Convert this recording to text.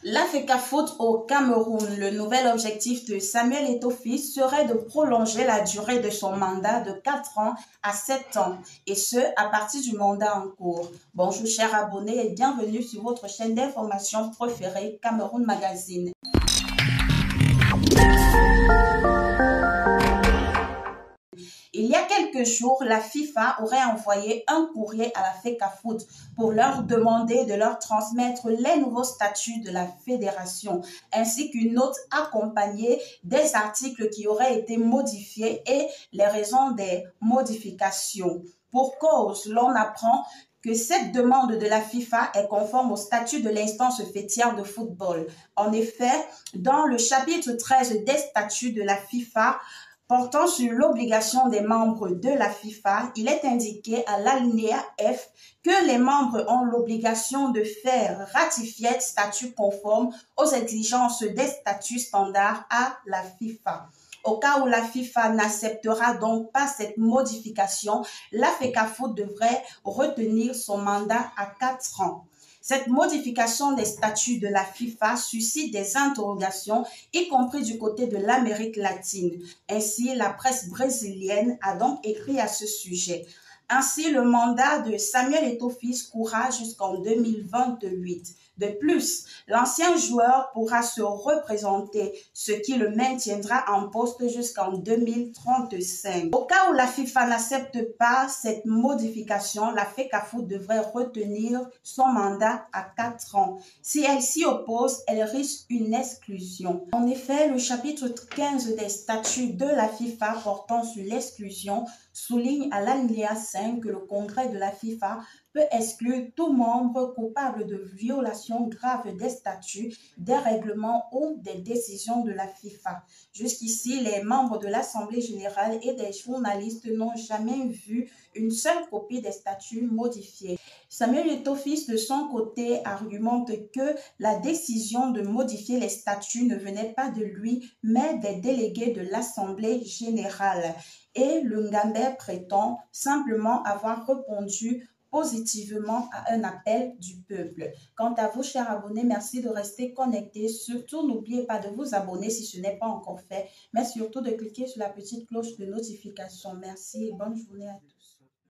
La FECAFOOT au Cameroun, le nouvel objectif de Samuel Eto'o-Fils serait de prolonger la durée de son mandat de 4 ans à 7 ans, et ce, à partir du mandat en cours. Bonjour chers abonnés et bienvenue sur votre chaîne d'information préférée, Cameroun Magazine. Il y a quelques jours, la FIFA aurait envoyé un courrier à la FECAFOOT pour leur demander de leur transmettre les nouveaux statuts de la fédération, ainsi qu'une note accompagnée des articles qui auraient été modifiés et les raisons des modifications. Pour cause, l'on apprend que cette demande de la FIFA est conforme au statut de l'instance fêtière de football. En effet, dans le chapitre 13 des statuts de la FIFA, portant sur l'obligation des membres de la FIFA, il est indiqué à l'alinéa F que les membres ont l'obligation de faire ratifier le statut conforme aux exigences des statuts standards à la FIFA. Au cas où la FIFA n'acceptera donc pas cette modification, la FECAFOOT devrait retenir son mandat à 4 ans. Cette modification des statuts de la FIFA suscite des interrogations, y compris du côté de l'Amérique latine. Ainsi, la presse brésilienne a donc écrit à ce sujet. Ainsi, le mandat de Samuel Eto'o-Fils courra jusqu'en 2028. De plus, l'ancien joueur pourra se représenter, ce qui le maintiendra en poste jusqu'en 2035. Au cas où la FIFA n'accepte pas cette modification, la FECAFOOT devrait retenir son mandat à 4 ans. Si elle s'y oppose, elle risque une exclusion. En effet, le chapitre 15 des statuts de la FIFA portant sur l'exclusion souligne à l'alinéa 5 que le congrès de la FIFA peut exclure tout membre coupable de violation grave des statuts, des règlements ou des décisions de la FIFA. Jusqu'ici, les membres de l'Assemblée générale et des journalistes n'ont jamais vu une seule copie des statuts modifiés. Samuel Eto'o-Fils, de son côté, argumente que la décision de modifier les statuts ne venait pas de lui, mais des délégués de l'Assemblée générale. Et le Ngambais prétend simplement avoir répondu positivement à un appel du peuple. Quant à vous, chers abonnés, merci de rester connectés. Surtout, n'oubliez pas de vous abonner si ce n'est pas encore fait, mais surtout de cliquer sur la petite cloche de notification. Merci et bonne journée à tous.